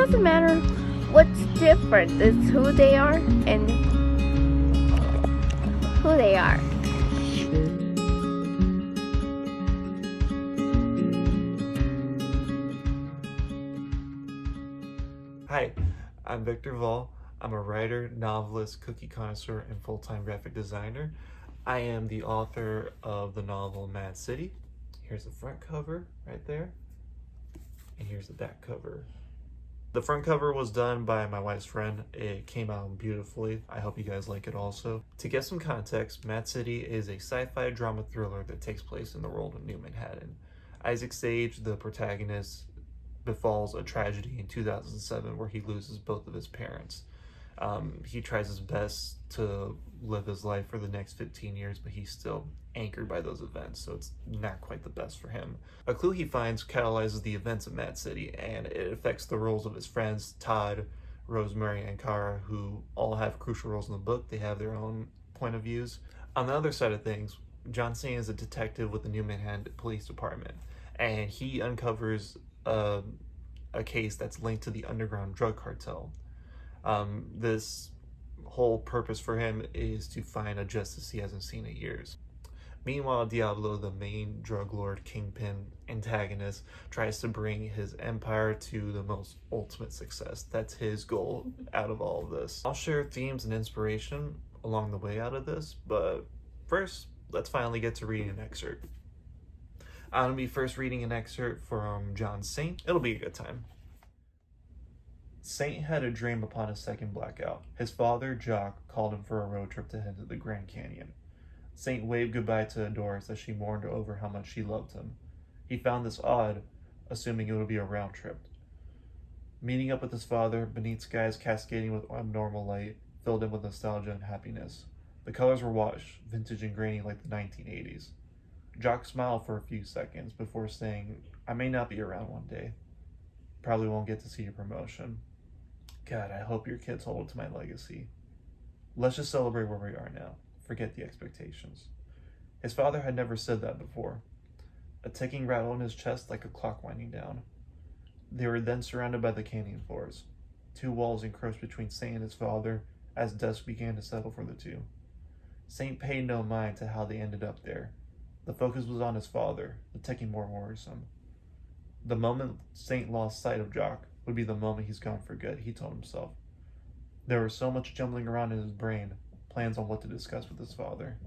doesn't matter what's different. It's who they are and who they are. Hi, I'm Victor Vahl. I'm a writer, novelist, cookie connoisseur, and full-time graphic designer. I am the author of the novel Mad City. Here's the front cover right there, and here's the back cover. The front cover was done by my wife's friend. It came out beautifully. I hope you guys like it also. To get some context, Mad City is a sci-fi drama thriller that takes place in the world of New Manhattan. Isaac Sage, the protagonist, befalls a tragedy in 2007 where he loses both of his parents. He tries his best to live his life for the next 15 years, but he's still anchored by those events, so it's not quite the best for him. A clue he finds catalyzes the events of Mad City, and it affects the roles of his friends, Todd, Rosemary, and Kara, who all have crucial roles in the book. They have their own point of views. On the other side of things, John Cena is a detective with the New Manhattan Police Department, and he uncovers a case that's linked to the underground drug cartel. This whole purpose for him is to find a justice he hasn't seen in years. Meanwhile, Diablo, the main drug lord kingpin antagonist, tries to bring his empire to the most ultimate success. That's his goal out of all of this. I'll share themes and inspiration along the way out of this, but first, let's finally get to reading an excerpt. I'm going to be first reading an excerpt from John Saint. It'll be a good time. Saint had a dream upon his second blackout. His father, Jock, called him for a road trip to head to the Grand Canyon. Saint waved goodbye to Doris as she mourned over how much she loved him. He found this odd, assuming it would be a round trip. Meeting up with his father, beneath skies cascading with abnormal light, filled him with nostalgia and happiness. The colors were washed, vintage and grainy like the 1980s. Jock smiled for a few seconds before saying, "I may not be around one day. Probably won't get to see your promotion. God, I hope your kids hold to my legacy. Let's just celebrate where we are now. Forget the expectations." His father had never said that before. A ticking rattle in his chest like a clock winding down. They were then surrounded by the canyon floors. Two walls encroached between Saint and his father as dusk began to settle for the two. Saint paid no mind to how they ended up there. The focus was on his father, the ticking more worrisome. The moment Saint lost sight of Jock would be the moment he's gone for good, he told himself. There was so much jumbling around in his brain, plans on what to discuss with his father.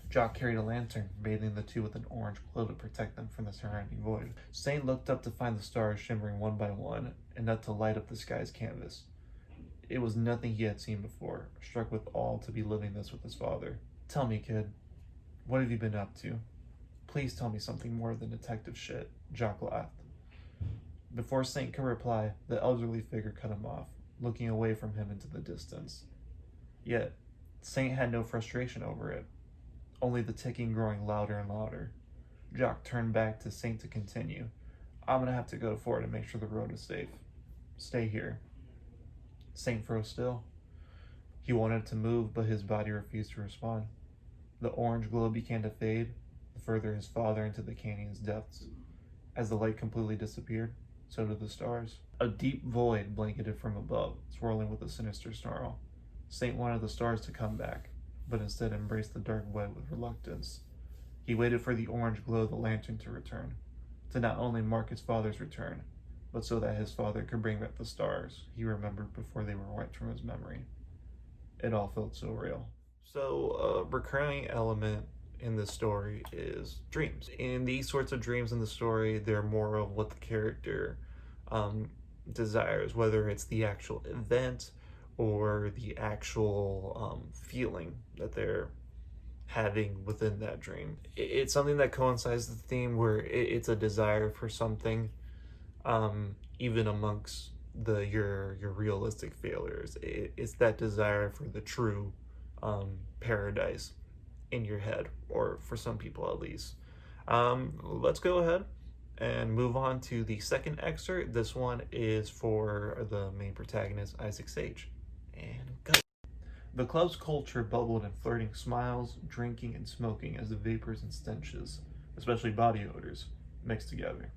Jock carried a lantern, bathing the two with an orange glow to protect them from the surrounding void. Saint looked up to find the stars shimmering one by one, enough to light up the sky's canvas. It was nothing he had seen before, struck with awe to be living this with his father. "Tell me, kid, what have you been up to? Please tell me something more than detective shit," Jock laughed. Before Saint could reply, the elderly figure cut him off, looking away from him into the distance. Yet, Saint had no frustration over it, only the ticking growing louder and louder. Jock turned back to Saint to continue. "I'm gonna have to go forward and make sure the road is safe. Stay here." Saint froze still. He wanted to move, but his body refused to respond. The orange glow began to fade, the further his father into the canyon's depths. As the light completely disappeared, so did the stars. A deep void blanketed from above, swirling with a sinister snarl. Saint wanted the stars to come back, but instead embraced the dark void with reluctance. He waited for the orange glow of the lantern to return, to not only mark his father's return, but so that his father could bring back the stars he remembered before they were wiped from his memory. It all felt so real. So, a recurring element in this story is dreams. In these sorts of dreams in the story, they're more of what the character desires, whether it's the actual event or the actual feeling that they're having within that dream. It's something that coincides with the theme where it's a desire for something, even amongst your realistic failures. It's that desire for the true paradise in your head, or for some people at least. Let's go ahead and move on to the second excerpt. This one is for the main protagonist, Isaac Sage. And go. The club's culture bubbled in flirting smiles, drinking, and smoking as the vapors and stenches, especially body odors, mixed together.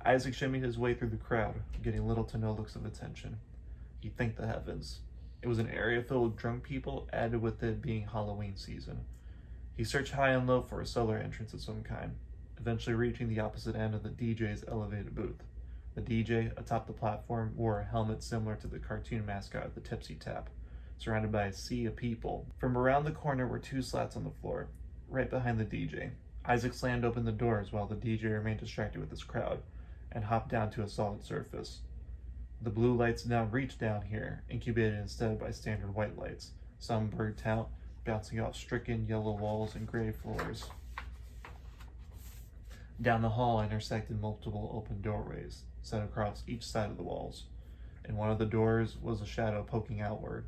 Isaac shimmied his way through the crowd, getting little to no looks of attention. He thanked the heavens. It was an area filled with drunk people, added with it being Halloween season. He searched high and low for a cellar entrance of some kind, eventually reaching the opposite end of the DJ's elevated booth. The DJ, atop the platform, wore a helmet similar to the cartoon mascot of the Tipsy Tap, surrounded by a sea of people. From around the corner were two slats on the floor, right behind the DJ. Isaac slammed open the doors while the DJ remained distracted with his crowd, and hopped down to a solid surface. The blue lights now reached down here, incubated instead by standard white lights, some burnt out, bouncing off stricken yellow walls and gray floors. Down the hall intersected multiple open doorways, set across each side of the walls. In one of the doors was a shadow poking outward.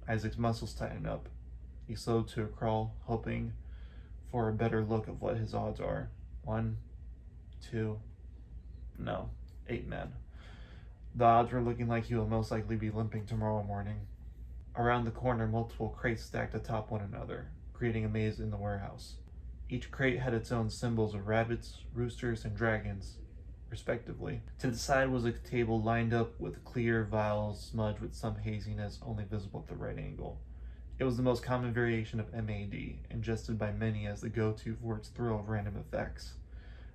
Isaac's muscles tightened up. He slowed to a crawl, hoping for a better look of what his odds are. 1, 2, no, 8 men. The odds were looking like he will most likely be limping tomorrow morning. Around the corner, multiple crates stacked atop one another, creating a maze in the warehouse. Each crate had its own symbols of rabbits, roosters, and dragons, respectively. To the side was a table lined up with clear vials smudged with some haziness only visible at the right angle. It was the most common variation of MAD, ingested by many as the go-to for its thrill of random effects.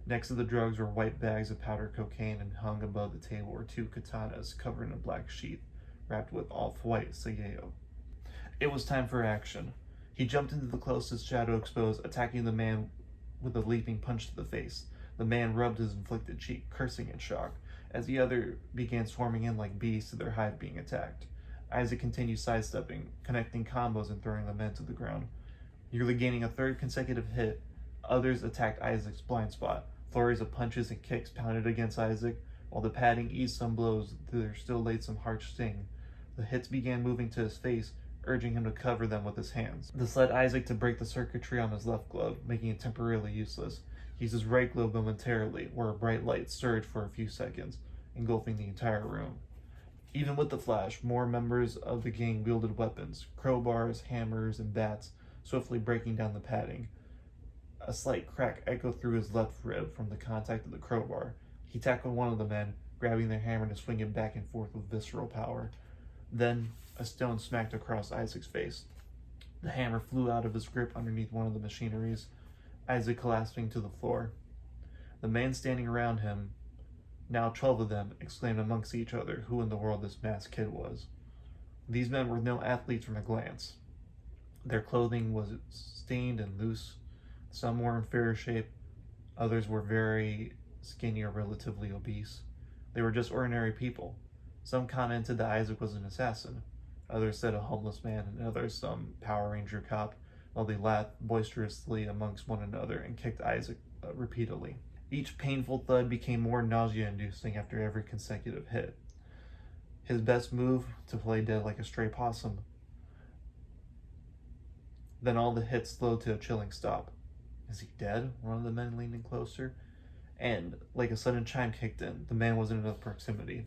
Next to the drugs were white bags of powdered cocaine, and hung above the table were 2 katanas covered in a black sheath, wrapped with off-white sayo. It was time for action. He jumped into the closest shadow exposed, attacking the man with a leaping punch to the face. The man rubbed his inflicted cheek, cursing in shock, as the other began swarming in like bees to their hive being attacked. Isaac continued sidestepping, connecting combos and throwing the men to the ground. Nearly gaining a third consecutive hit, others attacked Isaac's blind spot. Flurries of punches and kicks pounded against Isaac. While the padding eased some blows, there still laid some harsh sting. The hits began moving to his face, urging him to cover them with his hands. This led Isaac to break the circuitry on his left glove, making it temporarily useless. He used his right glove momentarily, where a bright light surged for a few seconds, engulfing the entire room. Even with the flash, more members of the gang wielded weapons, crowbars, hammers, and bats, swiftly breaking down the padding. A slight crack echoed through his left rib from the contact of the crowbar. He tackled one of the men, grabbing their hammer to swing it back and forth with visceral power. Then, a stone smacked across Isaac's face. The hammer flew out of his grip underneath one of the machineries, Isaac collapsing to the floor. The men standing around him, now 12 of them, exclaimed amongst each other who in the world this masked kid was. These men were no athletes from a glance. Their clothing was stained and loose. Some were in fair shape, others were very skinny or relatively obese. They were just ordinary people. Some commented that Isaac was an assassin, others said a homeless man, and others some Power Ranger cop, while they laughed boisterously amongst one another and kicked Isaac repeatedly. Each painful thud became more nausea-inducing after every consecutive hit. His best move, to play dead like a stray possum. Then all the hits slowed to a chilling stop. Is he dead? One of the men leaned in closer. And, like a sudden chime kicked in, the man was in enough proximity.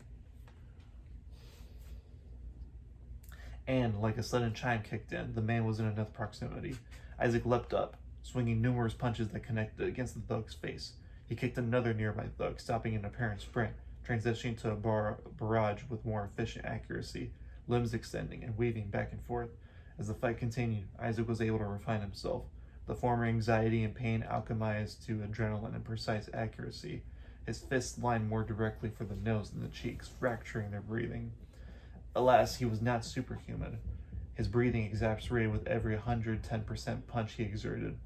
Isaac leapt up, swinging numerous punches that connected against the thug's face. He kicked another nearby thug, stopping an apparent sprint, transitioning to a barrage with more efficient accuracy, limbs extending and weaving back and forth. As the fight continued, Isaac was able to refine himself. The former anxiety and pain alchemized to adrenaline and precise accuracy. His fists lined more directly for the nose than the cheeks, fracturing their breathing. Alas, he was not superhuman. His breathing exasperated with every 110% punch he exerted.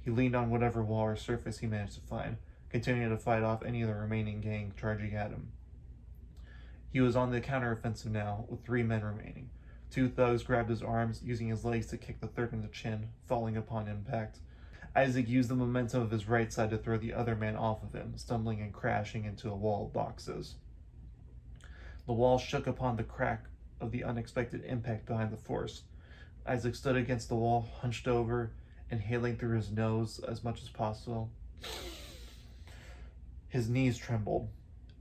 He leaned on whatever wall or surface he managed to find, continuing to fight off any of the remaining gang charging at him. He was on the counteroffensive now, with 3 men remaining. 2 thugs grabbed his arms, using his legs to kick the third in the chin, falling upon impact. Isaac used the momentum of his right side to throw the other man off of him, stumbling and crashing into a wall of boxes. The wall shook upon the crack of the unexpected impact behind the force. Isaac stood against the wall, hunched over, inhaling through his nose as much as possible. His knees trembled.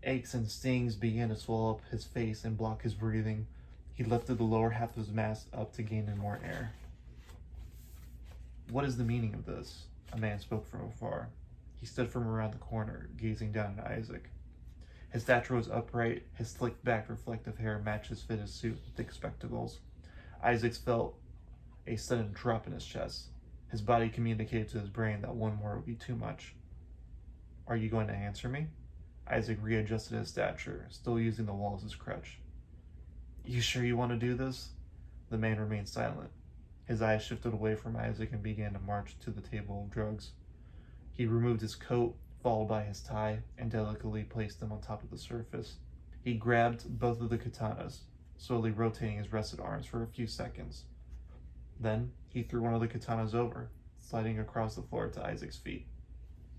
Aches and stings began to swell up his face and block his breathing. He lifted the lower half of his mask up to gain in more air. What is the meaning of this? A man spoke from afar. He stood from around the corner, gazing down at Isaac. His stature was upright, his slicked back reflective hair matched his fitted suit and thick spectacles. Isaac felt a sudden drop in his chest. His body communicated to his brain that one more would be too much. Are you going to answer me? Isaac readjusted his stature, still using the wall as his crutch. You sure you want to do this? The man remained silent. His eyes shifted away from Isaac and began to march to the table of drugs. He removed his coat, followed by his tie, and delicately placed them on top of the surface. He grabbed both of the katanas, slowly rotating his rested arms for a few seconds. Then he threw one of the katanas over, sliding across the floor to Isaac's feet.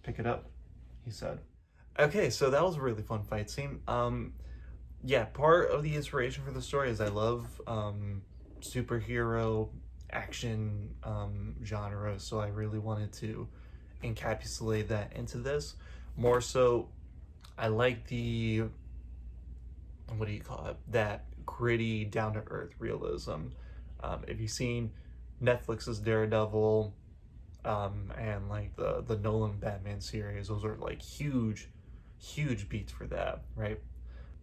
Pick it up, he said. Okay, so that was a really fun fight scene. Yeah, part of the inspiration for the story is I love superhero action genre, so I really wanted to encapsulate that into this. More so, I like the, what do you call it, that gritty, down-to-earth realism. If you've seen Netflix's Daredevil and like the Nolan Batman series, those are like huge beats for that, right?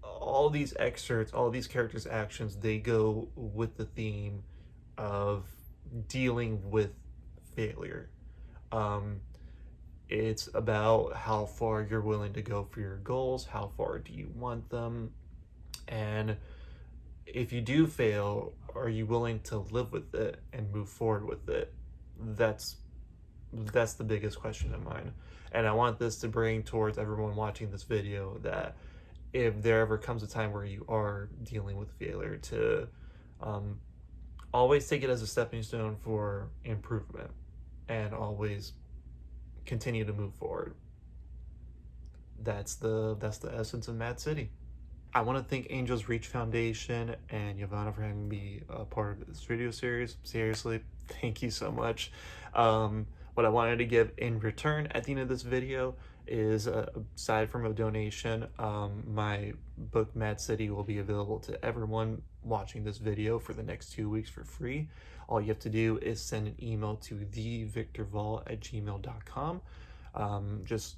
All these excerpts, all these characters' actions, they go with the theme of dealing with failure. It's about how far you're willing to go for your goals, how far do you want them, and if you do fail, are you willing to live with it and move forward with it? That's the biggest question in mind. And I want this to bring towards everyone watching this video that if there ever comes a time where you are dealing with failure, to always take it as a stepping stone for improvement and always continue to move forward. That's the essence of Mad City. I want to thank Angels Reach Foundation and Yvonne for having me a part of this video series. Seriously, thank you so much. What I wanted to give in return at the end of this video is, aside from a donation, my book Mad City will be available to everyone watching this video for the next 2 weeks for free. All you have to do is send an email to thevictorvahl@gmail.com. Just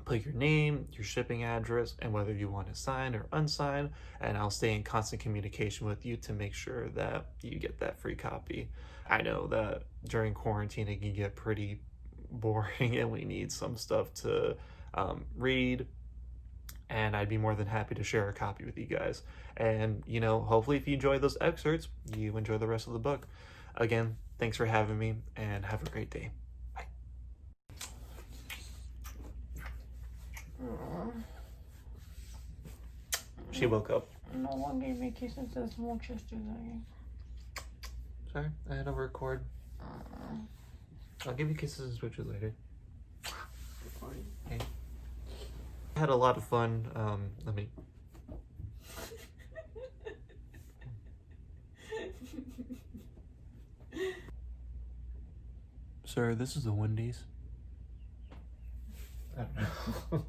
put your name, your shipping address, and whether you want to sign or unsign, and I'll stay in constant communication with you to make sure that you get that free copy. I know that during quarantine it can get pretty boring and we need some stuff to read, and I'd be more than happy to share a copy with you guys. And, you know, hopefully if you enjoy those excerpts, you enjoy the rest of the book. Again, thanks for having me, and have a great day. Bye. She woke up. No one gave me kisses as much today. Sorry, I had to record. I'll give you kisses and switches later. Okay. I had a lot of fun. Let me. Sir, this is the Wendy's. I don't know.